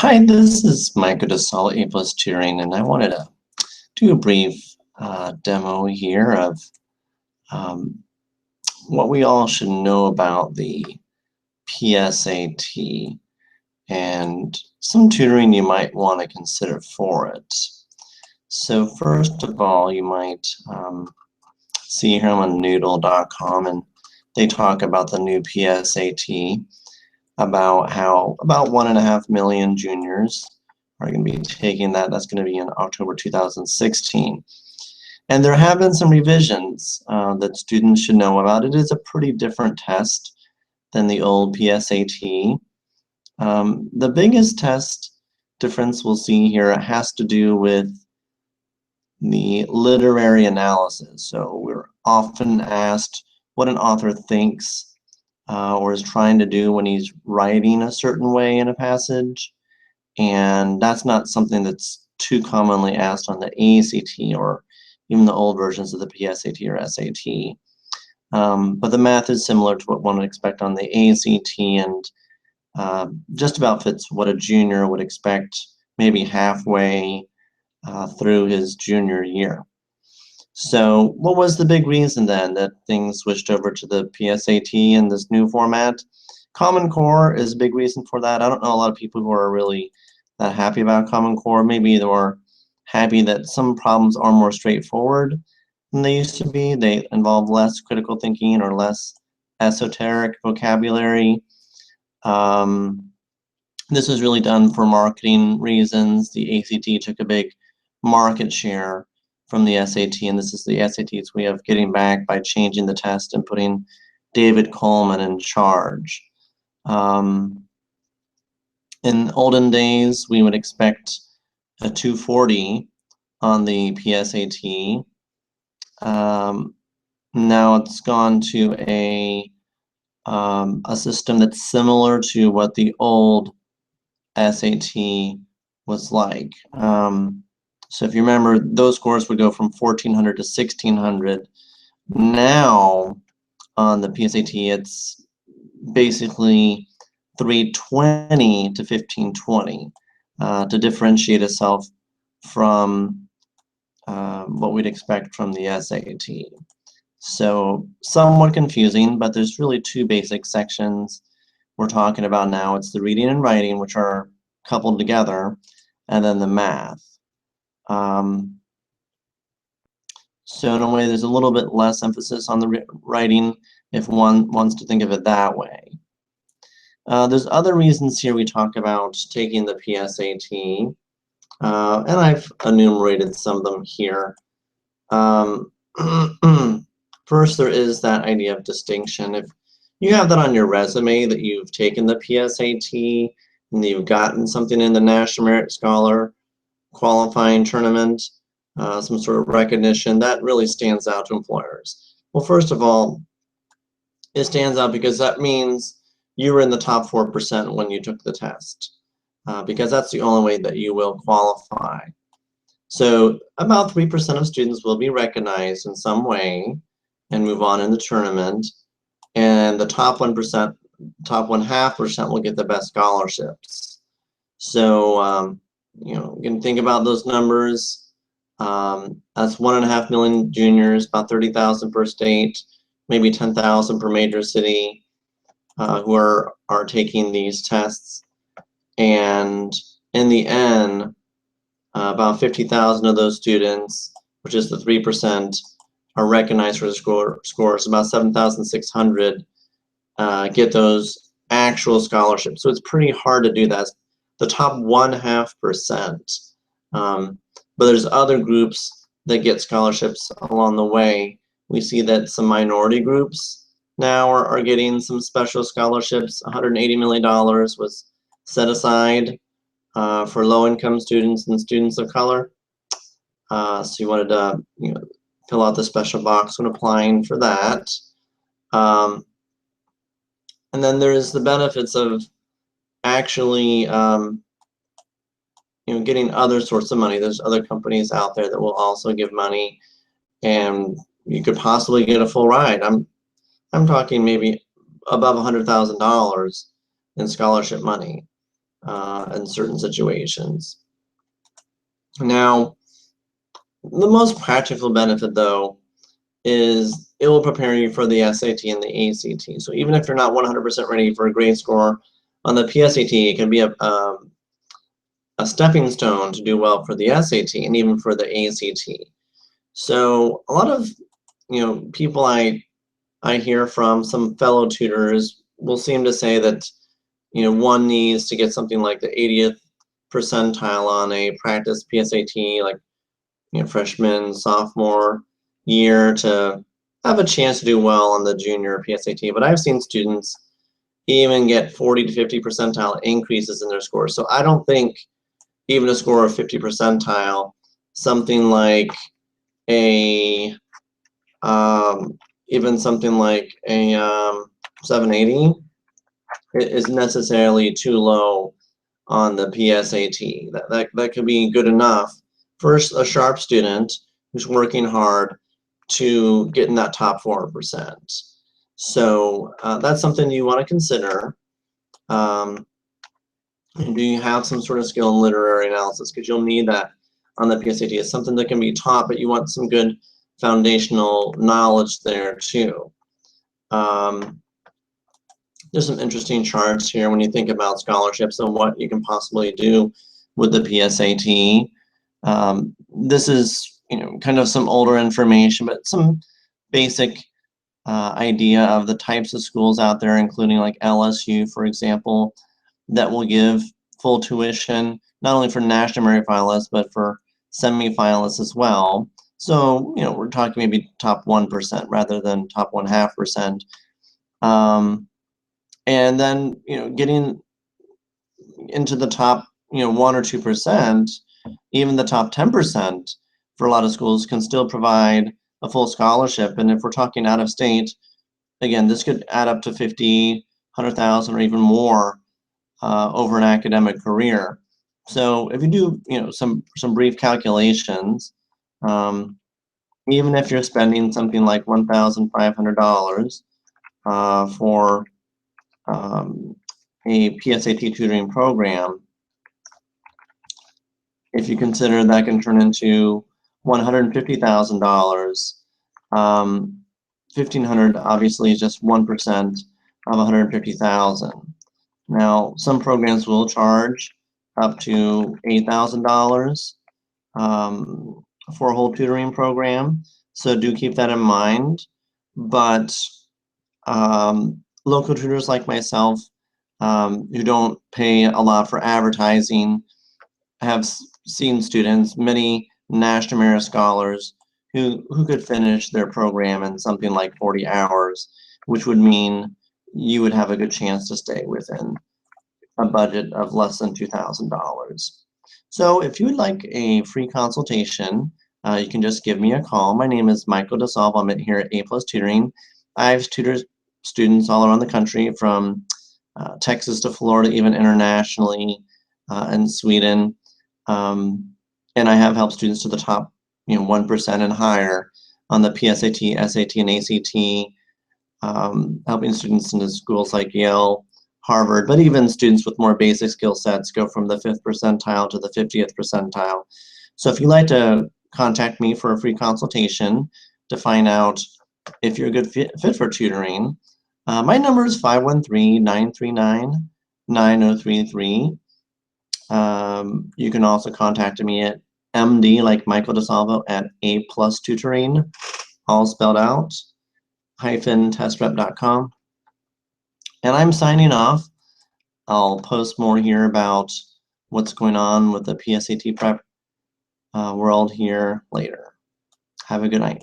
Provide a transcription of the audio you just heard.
Hi, this is Michael DeSalle, A+ Tutoring, and I wanted to do a brief demo here of um, what we all should know about the PSAT and some tutoring you might want to consider for it. So first of all, you might see here I'm on Noodle.com, and they talk about the new PSAT, about how about 1.5 million juniors are going to be taking that. That's going to be in October 2016. And there have been some revisions that students should know about. It is a pretty different test than the old PSAT. The biggest test difference we'll see here has to do with the literary analysis. So we're often asked what an author thinks or is trying to do when he's writing a certain way in a passage, and that's not something that's too commonly asked on the ACT or even the old versions of the PSAT or SAT. But the math is similar to what one would expect on the ACT, and just about fits what a junior would expect maybe halfway through his junior year. So what was the big reason then that things switched over to the PSAT in this new format? Common Core is a big reason for that. I don't know a lot of people who are really that happy about Common Core. Maybe they're happy that some problems are more straightforward than they used to be. They involve less critical thinking or less esoteric vocabulary. This was really done for marketing reasons. The ACT took a big market share from the SAT, and this is the SAT's way of getting back by changing the test and putting David Coleman in charge. In olden days, we would expect a 240 on the PSAT. Now it's gone to a system that's similar to what the old SAT was like. So if you remember, those scores would go from 1400 to 1600. Now on the PSAT, it's basically 320 to 1520 to differentiate itself from what we'd expect from the SAT. So somewhat confusing, but there's really two basic sections we're talking about now. It's the reading and writing, which are coupled together, and then the math. So in a way, there's a little bit less emphasis on the writing if one wants to think of it that way. There's other reasons here we talk about taking the PSAT, and I've enumerated some of them here. First, there is that idea of distinction. If you have that on your resume that you've taken the PSAT and you've gotten something in the National Merit Scholar qualifying tournament, some sort of recognition, that really stands out to employers. Well, first of all, it stands out because that means you were in the top 4% when you took the test, because that's the only way that you will qualify. So about 3% of students will be recognized in some way and move on in the tournament, and the top 1%, top 1/2% will get the best scholarships. So you know, you can think about those numbers. That's 1.5 million juniors, about 30,000 per state, maybe 10,000 per major city who are taking these tests. And in the end, about 50,000 of those students, which is the 3%, are recognized for the scores. About 7,600 get those actual scholarships. So it's pretty hard to do that. It's the top 1/2%. But there's other groups that get scholarships along the way. We see that some minority groups now are getting some special scholarships. $180 million was set aside for low-income students and students of color. So you wanted to fill out the special box when applying for that. And then there's the benefits of actually getting other sorts of money. There's other companies out there that will also give money, and you could possibly get a full ride. I'm talking maybe above $100,000 in scholarship money. in certain situations. Now, the most practical benefit, though, is it will prepare you for the SAT and the ACT. So even if you're not 100% ready for a grade score on the PSAT, it can be a stepping stone to do well for the SAT and even for the ACT. So a lot of people I hear from, some fellow tutors, will seem to say that one needs to get something like the 80th percentile on a practice PSAT, like freshman, sophomore year, to have a chance to do well on the junior PSAT. But I've seen students even get 40 to 50 percentile increases in their scores. So I don't think even a score of 50 percentile, something like a even something like a 780 is necessarily too low on the PSAT. That could be good enough for a sharp student who's working hard to get in that top 4%. So that's something you want to consider. Do you have some sort of skill in literary analysis? Because you'll need that on the PSAT. It's something that can be taught, but you want some good foundational knowledge there too. There's some interesting charts here when you think about scholarships and what you can possibly do with the PSAT. This is kind of some older information, but some basic idea of the types of schools out there, including like LSU, for example, that will give full tuition, not only for national merit finalists, but for semi-finalists as well. So, we're talking maybe top 1% rather than top 0.5%. And then, getting into the top, 1 or 2%, even the top 10% for a lot of schools can still provide a full scholarship. And if we're talking out of state, again, this could add up to 50, 100,000 or even more over an academic career. So if you do, some brief calculations, even if you're spending something like $1,500 for a PSAT tutoring program, if you consider that can turn into $150,000, $1,500 obviously is just 1% of $150,000. Now, some programs will charge up to $8,000 for a whole tutoring program, so do keep that in mind. But local tutors like myself, who don't pay a lot for advertising, have seen students, many national merit scholars, who could finish their program in something like 40 hours, which would mean you would have a good chance to stay within a budget of less than $2,000. So if you would like a free consultation, you can just give me a call. My name is Michael DeSalvo. I'm here at A+ Tutoring. I've tutored students all around the country, from Texas to Florida, even internationally, and Sweden. And I have helped students to the top 1% and higher on the PSAT, SAT, and ACT, helping students into schools like Yale, Harvard, but even students with more basic skill sets go from the 5th percentile to the 50th percentile. So if you'd like to contact me for a free consultation to find out if you're a good fit for tutoring, my number is 513-939-9033. You can also contact me at MD, like Michael DeSalvo, at A+ Tutoring, all spelled out, -testrep.com. And I'm signing off. I'll post more here about what's going on with the PSAT prep world here later. Have a good night.